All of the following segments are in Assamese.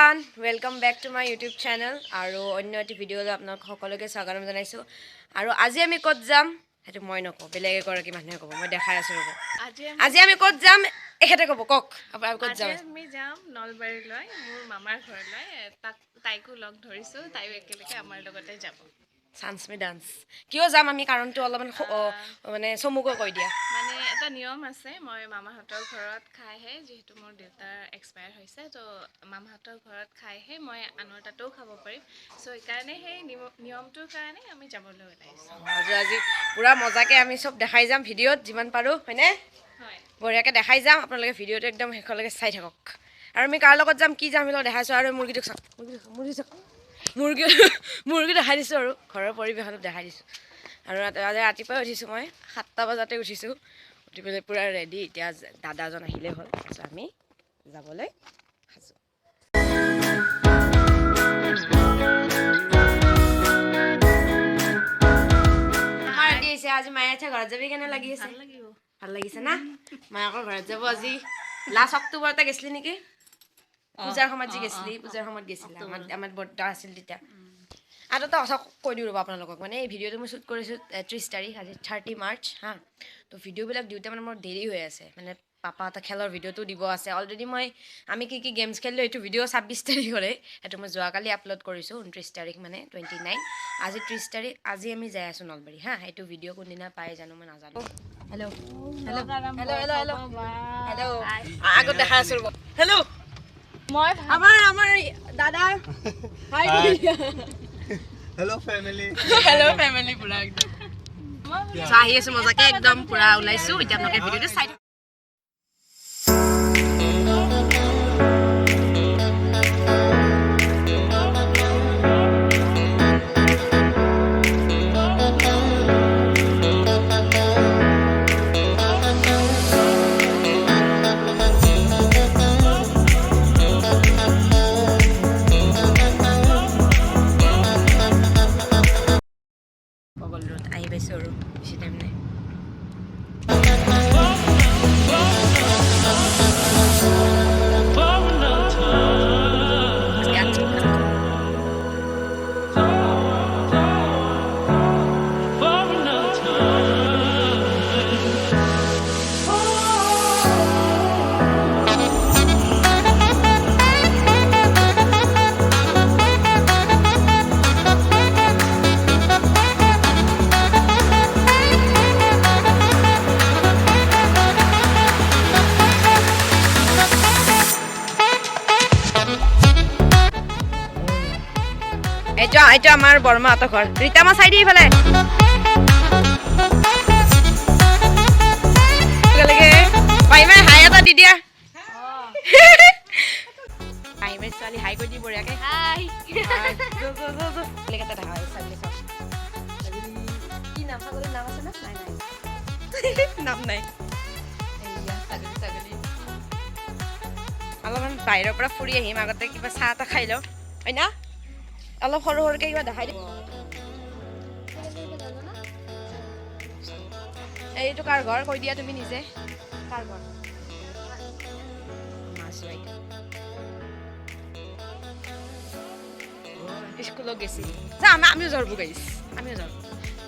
everyone, welcome back to my YouTube channel. আৰু অন্য এটি ভিডিঅ'লৈ আপোনাক সকলোকে স্বাগতম জনাইছো। আৰু আজি আমি ক'ত যাম হেতু মই নকওঁ, বেলেগ এগৰাকী মানুহে ক'ব। মই দেখাই আছো ৰ'ব। আজি আমি ক'ত যাম এখেতে ক'ব। কক আপুনি ক'ত যাম? আমি যাম নলবাৰীলৈ, মোৰ মামাৰ ঘৰলৈ। তাইকো লগ ধৰিছো, তাইও একেলগে আমাৰ লগতে যাব। চান্স মে ডান্স কিয় যাম আমি কাৰণটো অলপমান মানে চমুকৈ কৈ দিয়া। মানে এটা নিয়ম আছে, মই মামাহঁতৰ ঘৰত খাইহে, যিহেতু মোৰ দেউতাৰ এক্সপায়াৰ হৈছে, তো মামাহঁতৰ ঘৰত খাইহে মই আনৰ তাতেও খাব পাৰিম। চ' সেইকাৰণে সেই নিয়মটোৰ কাৰণে আমি যাবলৈ ওলাইছোঁ। আজি পুৰা মজাকে আমি চব দেখাই যাম ভিডিঅ'ত যিমান পাৰোঁ, হয়নে? হয়, বঢ়িয়াকৈ দেখাই যাম। আপোনালোকে ভিডিঅ'টো একদম শেষলৈকে চাই থাকক। আৰু আমি কাৰ লগত যাম, কি যাম আমি দেখাইছোঁ। আৰু মুৰ্গীটোক চাওক, মুৰ্গী দেখাই দিছোঁ আৰু ঘৰৰ পৰিৱেশটো দেখাই দিছোঁ। আৰু ৰাতিপুৱাই উঠিছোঁ, মই 7টা বজাতে উঠিছোঁ। উঠি পেলাই পূৰা ৰেডি। এতিয়া দাদাজন আহিলেই হ'ল, তাৰপিছত আমি যাবলৈ সাজু। ৰেডি হৈছে। আজি মায়াৰ ঘৰত যাবি, কেনে লাগি আছে? ভাল লাগিছে না? মায়াকৰ ঘৰত যাব আজি। লাষ্ট অক্টোবৰতে গৈছিলি নেকি? পূজাৰ সময়ত যি গৈছিলি, পূজাৰ সময়ত গৈছিলি। আমাৰ বৰ্তা আছিল তেতিয়া। আৰু এটা কথা কৈ দিওঁ ৰ'ব আপোনালোকক, মানে এই ভিডিঅ'টো মই শ্বুট কৰিছোঁ 30 তাৰিখ, আজি 30 মাৰ্চ হা। তো ভিডিঅ'বিলাক দিওঁতে মানে মোৰ দেৰি হৈ আছে, মানে পাপা এটা খেলৰ ভিডিঅ'টো দিব আছে। অলৰেডি আমি কি গেমছ খেলিলোঁ এইটো ভিডিঅ' 26 তাৰিখৰে, সেইটো মই যোৱাকালি আপলোড কৰিছোঁ। 29 তাৰিখ মানে 29, আজি 30 তাৰিখ। আজি আমি যাই আছোঁ নলবাৰী হা। সেইটো ভিডিঅ' কোনদিনা পাই জানো মই নাজানো। Hello' hello' hello' hello' hello' hello' আগত দেখাই আছোঁ ৰ'ব। হেল্ল' মই আমাৰ দাদা হাই। Hello family. Hello family পুৰা একদম। আহি আছোঁ মজাকে একদম পুৰা ওলাইছোঁ। এতিয়া আপোনালোকে ভিডিঅ'টো চাই থাকক। আহি পাইছোঁ আৰু বেছি টাইম নাই। এইটো আমাৰ বৰমাহঁতৰ ঘৰ। ৰীতা মা চাই দি এইফালে। পাৰিমে হাই এটা দি দিয়া। পাৰিমে ছোৱালী হাই কৰি দি বঢ়িয়াকে। কি নাম? ছাগলীৰ নাম আছে না? নাই নাম নাই। ছাগলী অলপমান বাহিৰৰ পৰা ফুৰি আহিম, আগতে কিবা চাহ এটা খাই লওঁ, হয় না? অলপ সৰু সৰুকৈ কিবা দেখাই দিম। এইটো কাৰ ঘৰ কৈ দিয়া তুমি নিজে? কাৰ ঘৰ? স্কুলত গেছি আমিও জ্বৰবো গাইছ, আমিও জ্বৰ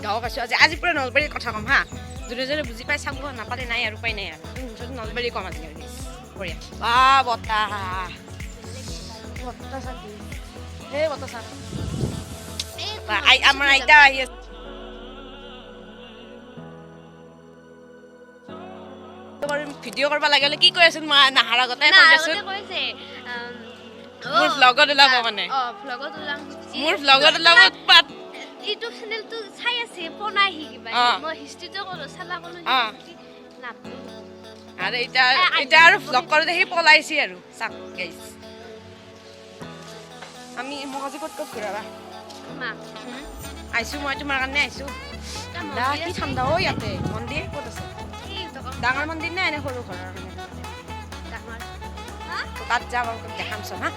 গাঁৱক আছোঁ। আজি পুৰা নলবাৰীৰ কথা ক'ম হা। যোনে যোনে বুজি পাই চাব, নাপালে নাই আৰু উপায় নাই আৰু। নলবাৰী কম আজি বঢ়িয়া। বতাহ চাকি এই বতাহ চাক আমাৰ আইতা আহি আছে। ভিডিঅ' কৰিব লাগে কি কৈ আছো মই নাহাৰ আগতে মোৰ ভ্লগত ওলাব, মানে মোৰ ভ্লগত ওলাব। ইউটিউব চেনেলটো চাই আছে পনাই কিবা মই হিষ্ট্ৰীটো চালা কলো আৰু এতিয়া আৰু ভ্লগ কৰোঁতে সি পলাইছে আৰু চাক গাইছ। আমি মোক আজি ক'ত ঘূৰাবা? আহিছোঁ মই তোমাৰ কাৰণে আহিছোঁ। ঠাণ্ডা কি ঠাণ্ডা অ' ইয়াতে। মন্দিৰ ক'ত আছে? ডাঙৰ মন্দিৰ নে এনে সৰু ঘৰৰ কাৰণে? তাত যাম আৰু দেখাম চোন হা।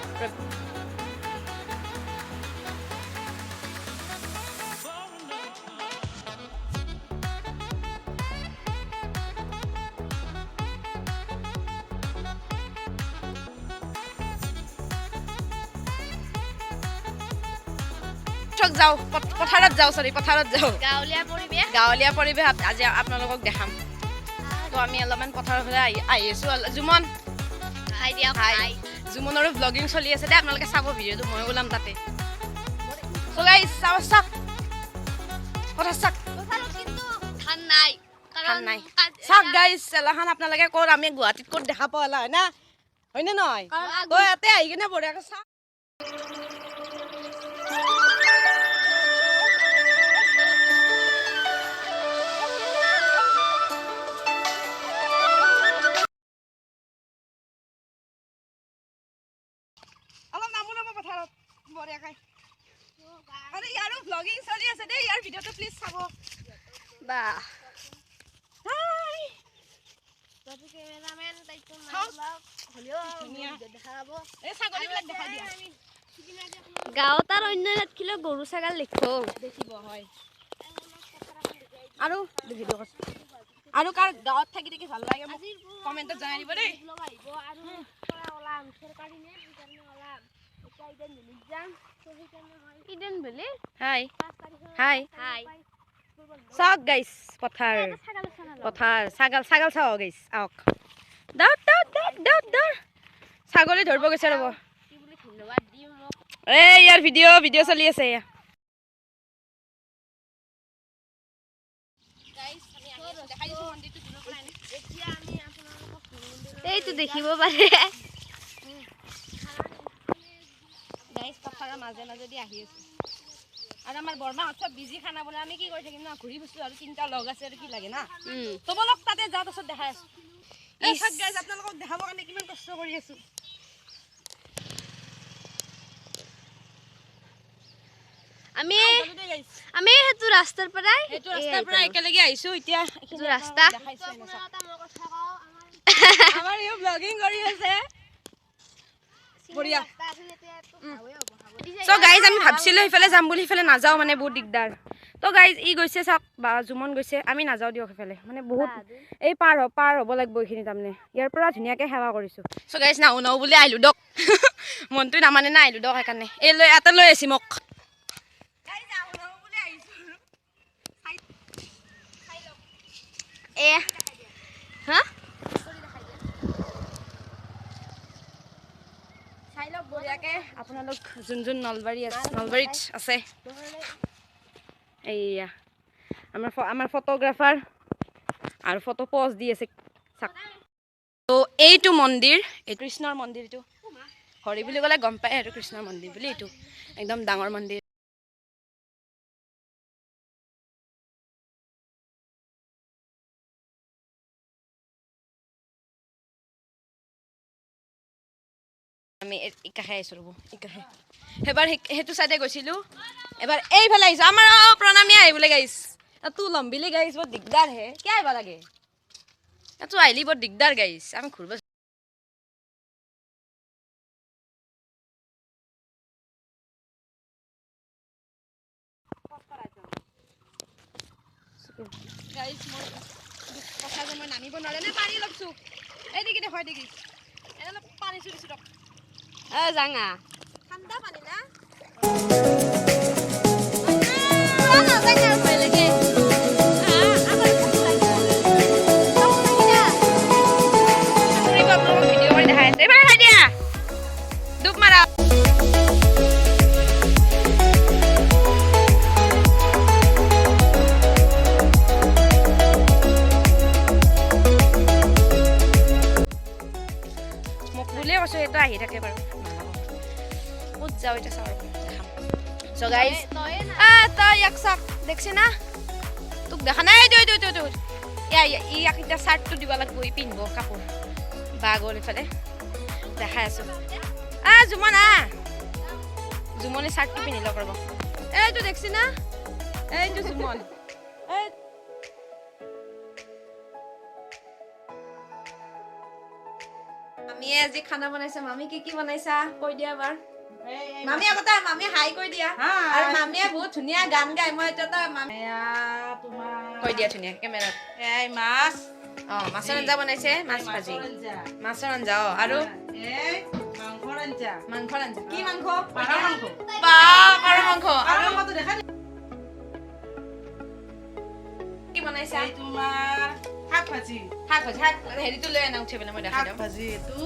পথত যাওঁ পথাৰত যাওঁ পথাৰত যাওঁ গাঁৱলীয়া পৰিৱেশ আজি আপোনালোকক দেখাম তো আমি অলপমান পথাৰৰ ফালে আহি আছো জুমন খাই দিয়া জুমনৰো ব্লগিং চলি আছে দে আপোনালোকে চাব ভিডিঅ'টো মই ওলাম তাতে চ' গাইছ চাওক কথা চাওক কিন্তু ধান নাই চাওক গাইছ এলাখান আপোনালোকে ক'ত আমি গুৱাহাটীত ক'ত দেখা পোৱা হয় না হয়নে নহয় তো ইয়াতে আহি কিনে বঢ়িয়াকৈ চাওক অলপ নামো ৰ'ব পথাৰত বঢ়িয়াকৈ আৰু ইয়াৰো ব্লগিং চলি আছে দেই ইয়াৰ ভিডিঅ'টো প্লিজ চাব বাহ হাই কেমেৰামেন তাইতো এই ছাগলীবিলাক দেখাই দিয়া গাঁৱত আৰু অন্য নাথাকিলেও গৰু ছাগাল দেখো দেখিব হয় আৰু দেখিব আৰু কাৰ গাঁৱত থাকি দেখি ভাল লাগে মোক কমেণ্টত জনাই দিব দেই হাই হাই চাওক গাইছ পথাৰ ছাগল চাওক গাইছ আহক দৌৰ ছাগলী ধৰিব গৈছে ৰ'ব এই ইয়াৰ ভিডিঅ' চলি আছে এয়া এইটো দেখিব পাৰে গাইছ পথাৰৰ মাজে মাজেদি আহি আছো আৰু আমাৰ বৰমাহঁত চব বিজি খানা বনাই আমি কি কৰি থাকিম না ঘূৰি ফুৰিছো আৰু তিনিটা লগ আছে আৰু কি লাগে না তো বলক তাতে যাওঁ তাৰপিছত দেখাই আছো গাইছ আপোনালোকক দেখাবৰ কাৰণে কিমান কষ্ট কৰি আছো আমি সেইটো ৰাস্তাৰ পৰাই একেলগে আহিছো এতিয়া ৰাস্তা আমাৰ ইও ব্লগিং কৰি আছে বঢ়িয়া চ' গাইজ আমি ভাবছিলো সিফালে যাম বুলি সিফালে নাযাওঁ মানে বহুত দিগদাৰ তো গাইজ ই গৈছে চাওক বা জুমন গৈছে আমি নাযাওঁ দিয়ক সিফালে মানে বহুত এই পাৰ হ'ব লাগিব এইখিনি তাৰমানে ইয়াৰ পৰা ধুনীয়াকৈ সেৱা কৰিছোঁ চ' গাইজ নাহো বুলি আহিলোঁ দক মনটো নামানে না আহিলোঁ দক সেইকাৰণে এই এটা লৈ আহিছে মোক চাই লওক বঢ়িয়াকৈ আপোনালোক যোন নলবাৰীত আছে এইয়া আমাৰ ফটোগ্ৰাফাৰ আৰু ফটো পজ দি আছে চাওক তো এইটো মন্দিৰ এই কৃষ্ণৰ মন্দিৰ এইটো হৰি বুলি ক'লে গম পায় আৰু কৃষ্ণৰ মন্দিৰ বুলি এইটো একদম ডাঙৰ মন্দিৰ আমি ইকাষে আহিছোঁ ৰ'ব ইকাষে সেইবাৰ সেইটো চাইডে গৈছিলোঁ এবাৰ এইফালে আহিছোঁ আমাৰ প্ৰণামী আহিবলৈ গাইছ তোৰ লম্বিলি গাইছ বৰ দিগদাৰ হে কিয় আহিব লাগে তোৰ আহিলি বৰ দিগদাৰ গাইছ আমি ঘূৰিব গাইছ মই কথা যে মই নামিব নোৱাৰে নে পানী লগাইছোঁ এইদিকে দেখুৱাই দেখি অলপ পানী চুৰিছোঁ ৰখ জাঙা ঠাণ্ডা পানী না ভিডিঅ' কৰি দেখাই আছে এবাৰ দিয়া ডুব মাৰা মোক বুলিয়ে কৈছো এইটো আহি থাকে বাৰু ক'ত যাওঁ এতিয়া চাওঁ দেখাম চ' গাইজ তই ইয়াক চাওক দেখছি না তোক দেখা নাই ইয়াক এতিয়া চাৰ্টটো দিব লাগিব ই পিন্ধিব কাপোৰ বা গ'ল ইফালে দেখাই আছো জুমন জুমনে চাৰ্টটো পিন্ধি লওক ৰ'ব এইটো দেখছি না এইটো জুমন মামীয়ে আজি খানা বনাইছে মামী কি বনাইছা কৈ দিয়া এবাৰ মামী আগতে মামী হাই কৈ দিয়া আৰু মামীয়ে বহুত ধুনীয়া গান গায় মই এতিয়া মামী কৈ দিয়া ধুনীয়া কেমেৰাত এই মাছ মাছৰ আঞ্জা বনাইছে মাছ ভাজি মাছৰ আঞ্জা আৰু এই মাংসৰ আঞ্জা মাংসৰ আঞ্জা কি মাংস পাৰ মাংস বা পাৰ মাংস পাৰ মাংসটো দেখা কি বনাইছা এই তোমাৰ শাক ভাজি শাক ভাজি শাক হেৰিটো লৈ আনা উঠি পেলাই মই দেখাই শাক দিওঁ ভাজি এইটো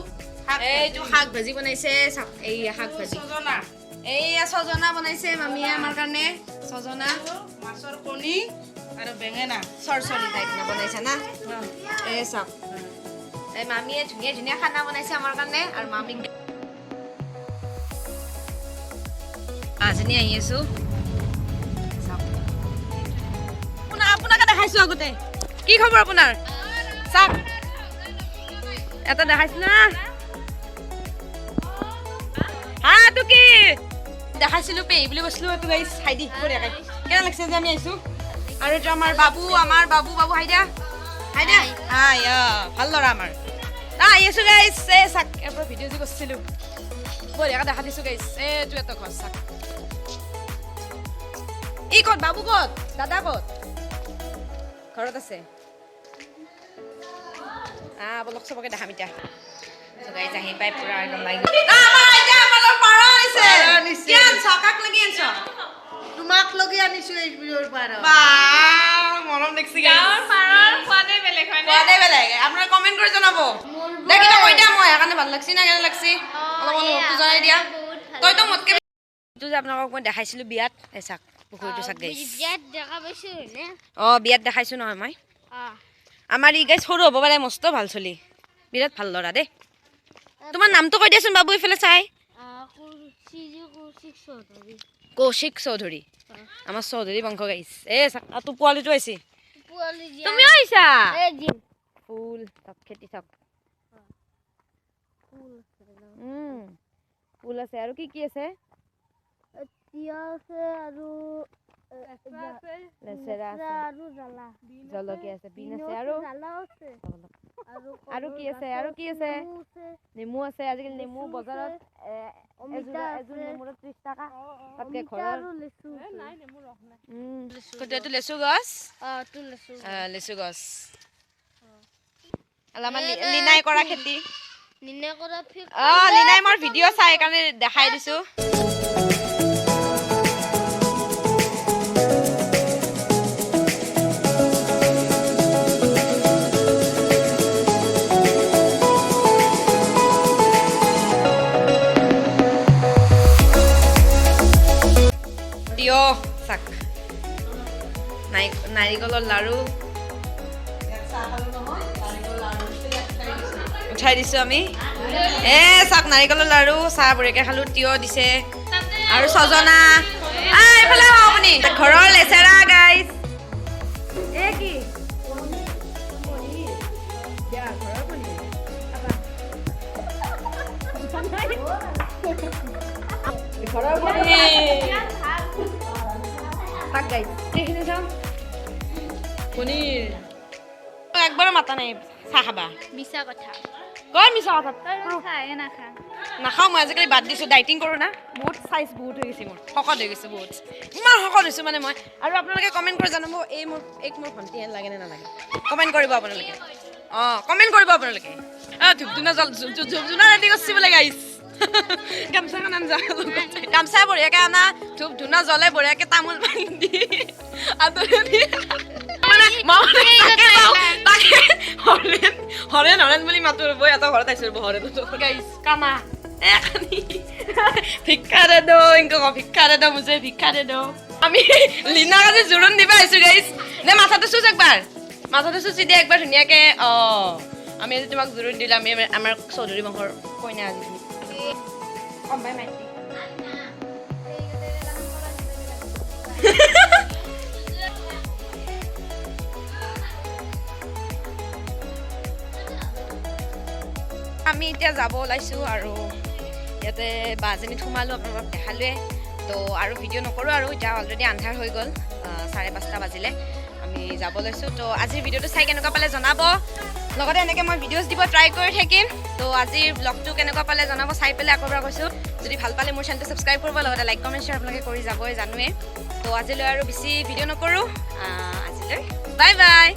এইটো শাক ভাজি বনাইছে এই শাক ভাজি ছজনা এইয়া ছজনা বনাইছে মামীয়ে আমাৰ কাৰণে ছজনা মাছৰ কণী আৰু বেঙেনা চৰচৰি টাইপ না বনাইছে না এই চাওক এই মামীয়ে ধুনীয়া ধুনীয়া খানা বনাইছে আমাৰ কাৰণে আৰু মামীক আজনী আহি আছো আপোনাকে দেখাইছো আগতে কি খবৰ আপোনাৰ চাওক এটা দেখাইছো না হা তো কি দেখাইছিলো পেই বুলি কৈছিলো এইটো গাইছ হাই দি বঢ়িয়াকে কেনে লাগছে যে আমি আহিছো আৰু এইটো আমাৰ বাবু হাই দিয়া হাই ভাল ল'ৰা আমাৰ আহি আছো গাইছ এই চাক এবাৰ ভিডিঅ' যে কৰিছিলো বঢ়িয়াকে দেখা দিছো গাইছ এইটো এটা ঘৰ চাক ই ক'ত বাবু ক'ত দাদা ক'ত ঘৰত আছে বলক চবকে দেখাম এতিয়া গাইছ আহি পাই পুৰা একদম লাগি তোমাক লগি আনিছো এই বিলৰ পাৰ মৰম দেখছি গাঁৱৰ পাৰৰ সোৱাদে বেলেগ হয় নে আপোনালোকে কমেণ্ট কৰি জনাব দে কিবা কৈ দিয়া মই সেইকাৰণে ভাল লাগছি না কেনে লাগছি অলপমান মোকটো জনাই দিয়া তইতো মোতকে এইটো যে আপোনালোকক মই দেখাইছিলো বিয়াত এই চাক পুখুৰীটো চাক গাইছ বিয়াত দেখা পাইছো হয়নে বিয়াত দেখাইছো নহয় মই আমাৰ ই গাইছ সৰু হ'ব পাৰে মস্ত ভাল চলি বিৰাট ভাল ল'ৰা দেই তোমাৰ নামটো কৈ দিয়াচোন বাবু এইফালে চাই কৌশিক চৌধুৰী আমাৰ চৌধুৰী বংশ গাইছ তো পোৱালিটো আহিছে তুমিও আহিছা ফুল চাওক খেতি চাওক ফুল আছে আৰু কি কি আছে লেচেৰা আছে জলকীয়া আছে বিন আছে আৰু কি আছে নেমু আছে আজিকালি নেমু বজাৰত এযোৰ নেমুৰ 30 টকা তাতকে ঘৰৰ এইটো লেচু গছ লেচু গছ আমাৰ লিনাই কৰা খেতি লিনাই মোৰ ভিডিঅ' চাই কাৰণে দেখাই দিছো চাক নাৰিকলৰ লাৰু উঠাই দিছো আমি চাক নাৰিকলৰ লাৰু চাহ বঢ়িয়াকে খালো তিয়হ দিছে আৰু ছজনা এইফালে আহক আপুনি ঘৰৰ লেচেৰা গাইছ কি ঘৰৰ তাক গাইছ এইখিনি চাওঁ পনীৰ একবাৰো মাতা নাই চাহ খাবা মিছা কথা কয় মিছা কথা নাখাওঁ মই আজিকালি বাদ দিছোঁ ডাইটিং কৰোঁ না বহুত চাইজ বহুত হৈ গৈছে মোৰ শকত হৈ গৈছে বহুত ইমান শকত হৈছোঁ মানে মই আৰু আপোনালোকে কমেণ্ট কৰি জনাব মোৰ ভণ্টি হেন লাগে নে নালাগে কমেণ্ট কৰিব আপোনালোকে কমেণ্ট কৰিব আপোনালোকে ধূপ ধূনা ৰেডি কৰিছে বোলে গাইছ গামচাখন আনজা গামচা বঢ়িয়াকে আনা ধূপ ধূনা জ্বলে বঢ়িয়াকে তামোল পানী দি আদৰি হৰেণ বুলি মাতো ৰ'ব এটা ঘৰত আহিছো ৰ'ব হৰেণ কানা ভিক্ষা দে দো ইনকো ভিক্ষা দে দো মুঝে ভিক্ষা দে দো আমি লিনা কাজে জোৰণ দিবা আহিছো গাইছ নে মাথাটো চুচ একবাৰ মাথাটো চুচি দিয়া একবাৰ ধুনীয়াকে আমি আজি তোমাক জোৰণ দিলো আমি আমাৰ চৌধুৰী বংশৰ কইনা আজি কম্বাই মাইতি আমি এতিয়া যাব ওলাইছোঁ আৰু ইয়াতে বাজনীত সোমালোঁ আপোনালোকক দেখালোৱে তো আৰু ভিডিঅ' নকৰোঁ আৰু এতিয়া অলৰেডি আন্ধাৰ হৈ গ'ল 5:30 বাজিলে আমি যাব লৈছোঁ তো আজিৰ ভিডিঅ'টো চাই কেনেকুৱা পালে জনাব লগতে এনেকৈ মই ভিডিঅ'জ দিব ট্ৰাই কৰি থাকিম তো আজিৰ ব্লগটো কেনেকুৱা পালে জনাব চাই পেলাই আকৌ এবাৰ কৈছোঁ যদি ভাল পালে মোৰ চেনেলটো ছাবস্ক্ৰাইব কৰিব লগতে লাইক কমেণ্ট শ্বেয়াৰ আপোনালোকে কৰি যাবই জানোৱে তো আজিলৈ আৰু বেছি ভিডিঅ' নকৰোঁ আজিলৈ বাই বাই